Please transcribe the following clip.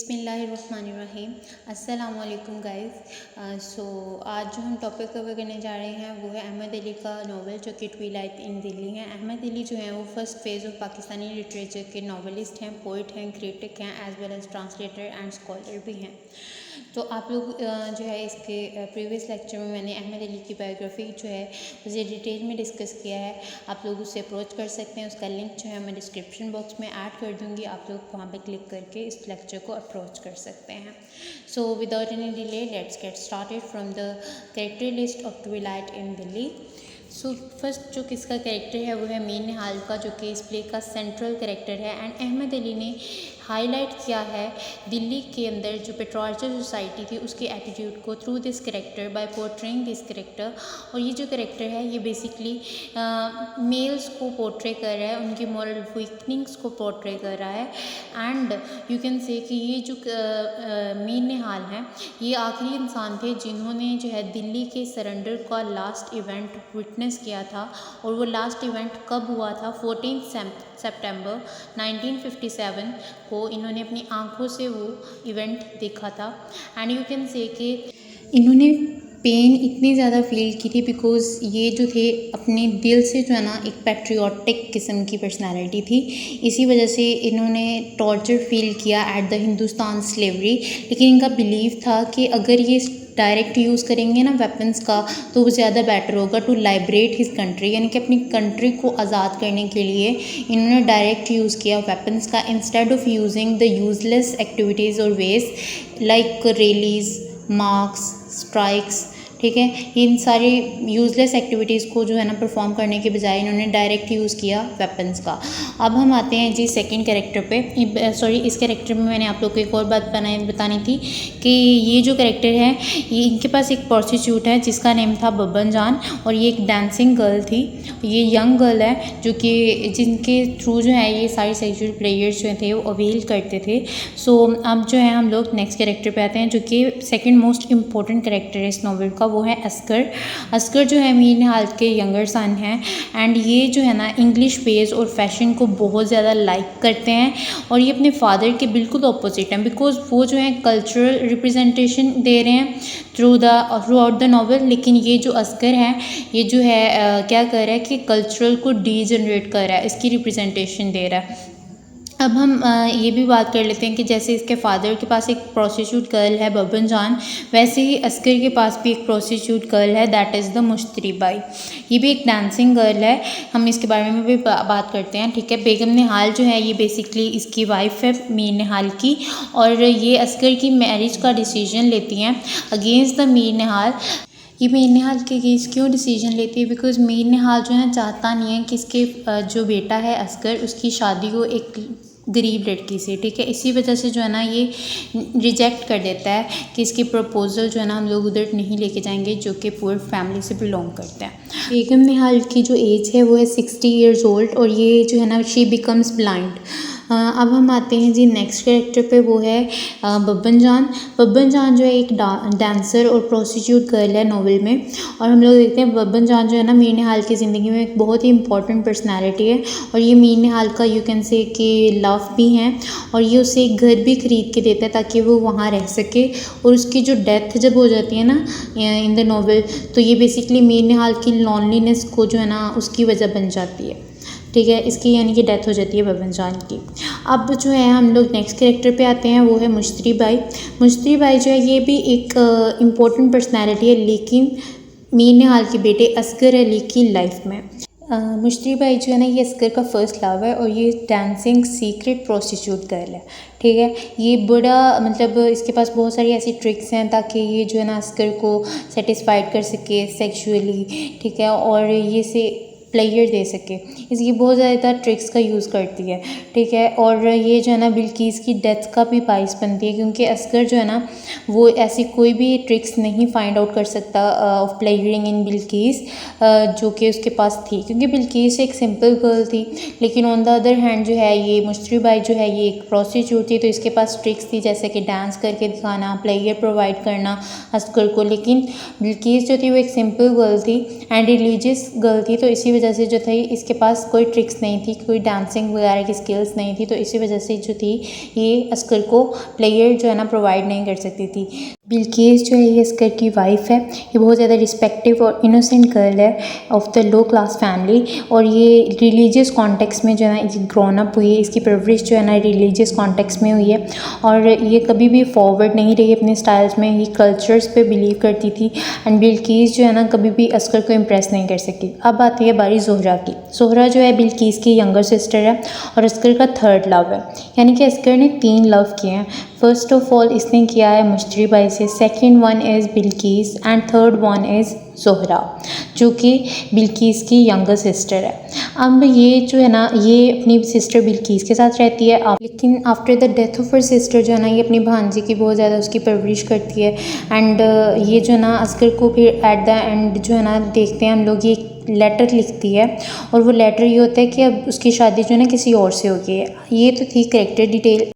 बिस्मिल्लाहिर्रहमानिर्रहीम। अस्सलाम वालेकुम गाइस। आज जो हम टॉपिक कवर करने जा रहे हैं वो है अहमद अली का नॉवल जो कि ट्विलाइट इन दिल्ली है। अहमद अली जो है वो first phase of Pakistani literature के नॉवलिस्ट हैं, पोइट हैं, क्रिटिक हैं, as well as translator and scholar भी हैं। तो आप लोग जो है इसके प्रीवियस लेक्चर में मैंने अहमद अली की बायोग्राफी जो है उसे डिटेल में डिस्कस किया है। आप लोग उससे अप्रोच कर सकते हैं, उसका लिंक जो है मैं डिस्क्रिप्शन बॉक्स में ऐड कर दूँगी, आप लोग वहाँ पे क्लिक करके इस लेक्चर को अप्रोच कर सकते हैं। So without any delay let's get started from the character list of Twilight in Delhi. So first जो किसका कैरेक्टर है वो है मीर निहाल का, जो कि इस प्ले का सेंट्रल कैरेक्टर है। एंड अहमद अली ने हाईलाइट किया है दिल्ली के अंदर जो पेट्रोलर सोसाइटी थी उसके एटीट्यूड को through this character bye portraying this character. और ये जो कैरेक्टर है ये बेसिकली मेल्स को पोर्ट्रे कर रहा है, उनकी मॉरल वीकनिंग्स को पोर्ट्रे कर रहा है। एंड यू कैन से कि ये जो मीर निहाल हैं ये आखिरी इंसान थे जिन्होंने जो है दिल्ली के सरेंडर का लास्ट इवेंट विटनेस किया था। और वो लास्ट इवेंट कब हुआ था? 14 सितंबर 1957 को इन्होंने अपनी आंखों से वो इवेंट देखा था। एंड यू कैन से कि इन्होंने पेन इतनी ज़्यादा फील की थी बिकॉज़ ये जो थे अपने दिल से जो है ना एक पैट्रियोटिक किस्म की पर्सनालिटी थी। इसी वजह से इन्होंने टॉर्चर फील किया एट द हिंदुस्तान स्लेवरी। लेकिन इनका बिलीव था कि अगर ये डायरेक्ट यूज़ करेंगे ना वेपन्स का तो वो ज़्यादा बेटर होगा टू लाइब्रेट हिज कंट्री, यानी कि अपनी कंट्री को आज़ाद करने के लिए इन्होंने डायरेक्ट यूज़ किया वेपन्स का instead of using the useless activities और waste like rallies, marks, strikes. ठीक है, इन सारी यूज़लेस एक्टिविटीज़ को जो है ना परफॉर्म करने के बजाय इन्होंने डायरेक्ट यूज़ किया वेपन्स का। अब हम आते हैं जी सेकंड कैरेक्टर पे। सॉरी, इस कैरेक्टर में मैंने आप लोग को एक और बात बतानी थी कि ये जो कैरेक्टर है ये इनके पास एक प्रोस्टिट्यूट है जिसका नेम था बब्बन जान, और ये एक डांसिंग गर्ल थी। ये यंग गर्ल है जो कि जिनके थ्रू जो है ये सारे सेक्सुअल प्लेयर्स जो थे वो अवेल करते थे। सो अब जो है हम लोग नेक्स्ट कैरेक्टर पे आते हैं जो कि सेकंड मोस्ट इम्पोर्टेंट कैरेक्टर है इस नॉवल का, वो है अस्कर। अस्कर जो है मीर निहाल के यंगर सन हैं। एंड ये जो है ना इंग्लिश वेज और फैशन को बहुत ज़्यादा लाइक करते हैं और ये अपने फादर के बिल्कुल अपोजिट हैं बिकॉज वो जो है कल्चरल रिप्रेजेंटेशन दे रहे हैं थ्रू आउट द नॉवल। लेकिन ये जो अस्कर है ये जो है क्या कर रहा है कि कल्चरल को डीजनरेट कर रहा है, इसकी रिप्रेजेंटेशन दे रहा है। अब हम ये भी बात कर लेते हैं कि जैसे इसके फादर के पास एक प्रोस्टिट्यूट गर्ल है बब्बन जान, वैसे ही अस्कर के पास भी एक प्रोस्टिट्यूट गर्ल है, that is the Mushtari by. ये भी एक डांसिंग गर्ल है, हम इसके बारे में भी बात करते हैं। ठीक है, बेगम निहाल जो है ये बेसिकली इसकी वाइफ है मीर निहाल की, और ये अस्कर की मैरिज का डिसीजन लेती हैं अगेंस्ट द मीर निहाल। ये मीर निहाल के अगेंस्ट क्यों डिसीजन लेती है? बिकॉज मीर निहाल जो है चाहता नहीं है कि इसके जो बेटा है अस्कर उसकी शादी हो एक गरीब लड़की से। ठीक है, इसी वजह से जो है ना ये रिजेक्ट कर देता है कि इसकी प्रपोज़ल जो है ना हम लोग उधर नहीं लेके जाएंगे जो कि पुअर फैमिली से बिलोंग करते हैं। बेगम निहाल की जो एज है वो है 60 ईयर्स ओल्ड, और ये जो है ना शी बिकम्स ब्लाइंड। अब हम आते हैं जी नेक्स्ट कैरेक्टर पे, वो है बब्बन जान। बब्बन जान जो है एक डांसर और प्रोस्टिट्यूट गर्ल है नॉवल में, और हम लोग देखते हैं बब्बन जान जो है ना मीर निहाल की ज़िंदगी में एक बहुत ही इंपॉर्टेंट पर्सनैलिटी है, और ये मीर निहाल का यू कैन से कि लव भी हैं, और ये उसे एक घर भी ख़रीद के देता है ताकि वो वहाँ रह सके। और उसकी जो डेथ जब हो जाती है ना इन द नॉवल, तो ये बेसिकली मीर निहाल की लॉनलीनेस को जो है ना उसकी वजह बन जाती है। ठीक है, इसकी यानी कि डेथ हो जाती है बब्बन जान की। अब जो है हम लोग नेक्स्ट कैरेक्टर पे आते हैं, वो है मुश्तरी बाई। मुश्तरी बाई जो है ये भी एक इम्पोर्टेंट पर्सनैलिटी है लेकिन मीर निहाल के बेटे असगर अली की लाइफ में। मुश्तरी बाई जो है ना ये असगर का फर्स्ट लव है, और ये डांसिंग सीक्रेट प्रोस्टिट्यूट गर्ल है। ठीक है, ये बड़ा मतलब इसके पास बहुत सारी ऐसी ट्रिक्स हैं ताकि ये जो है ना असगर को सेटिस्फाइड कर सके सेक्सुअली। ठीक है, और ये से प्लेयर दे सके, इसकी बहुत ज़्यादा ट्रिक्स का यूज़ करती है। ठीक है, और ये जो है ना बिल्किस की डेथ का भी बाइस बनती है क्योंकि असगर जो है ना वो ऐसी कोई भी ट्रिक्स नहीं फाइंड आउट कर सकता ऑफ प्लेयरिंग इन बिल्किस जो कि उसके पास थी, क्योंकि बिल्किस एक सिंपल गर्ल थी। लेकिन ऑन द अदर हैंड जो है ये मुश्तरी बाई जो है ये एक प्रोस्टिट्यूट थी, तो इसके पास ट्रिक्स थी जैसे कि डांस करके दिखाना, प्लेयर प्रोवाइड करना असगर को। लेकिन बिल्किस जो थी वो एक सिंपल गर्ल थी एंड रिलीजियस गर्ल थी, तो इसी वजह से जो थी इसके पास कोई ट्रिक्स नहीं थी, कोई डांसिंग वगैरह की स्किल्स नहीं थी, तो इसी वजह से जो थी ये अस्कर को प्लेयर जो है ना प्रोवाइड नहीं कर सकती थी। बिल्किस जो है ये अस्कर की वाइफ है, ये बहुत ज़्यादा रिस्पेक्टिव और इनोसेंट गर्ल है of the low class family, और ये रिलीजियस कॉन्टेक्स्ट में जो है ना ये ग्रोन अप हुई है, इसकी परवरिश जो है ना रिलीजियस कॉन्टेक्स्ट में हुई है, और ये कभी भी फॉरवर्ड नहीं रही अपने स्टाइल्स में, ये कल्चर्स पे बिलीव करती थी। एंड बिल्किस जो है ना कभी भी अस्कर को इम्प्रेस नहीं कर सकी। अब आती है बारी ज़ोहरा की। ज़ोहरा जो है बिल्किस की यंगर सिस्टर है और अस्कर का थर्ड लव है, यानी कि अस्कर ने 3 लव किए हैं। फर्स्ट ऑफ ऑल इसने किया है मुश्तरी बाई से, second one is Bilqis and third one is Zohra, जो कि बिल्किस की यंगर सिस्टर है। अब ये जो है ना ये अपनी सिस्टर बिल्किस के साथ रहती है, लेकिन after the death of her sister जो है ना ये अपनी भांजी की बहुत ज़्यादा उसकी परवरिश करती है। एंड ये जो है ना अस्कर को फिर एट द एंड जो है ना देखते हैं हम लोग, ये लेटर लिखती है, और वो लेटर ये होता है कि अब उसकी शादी जो है ना किसी और से हो गई है। ये तो थी करेक्टर डिटेल।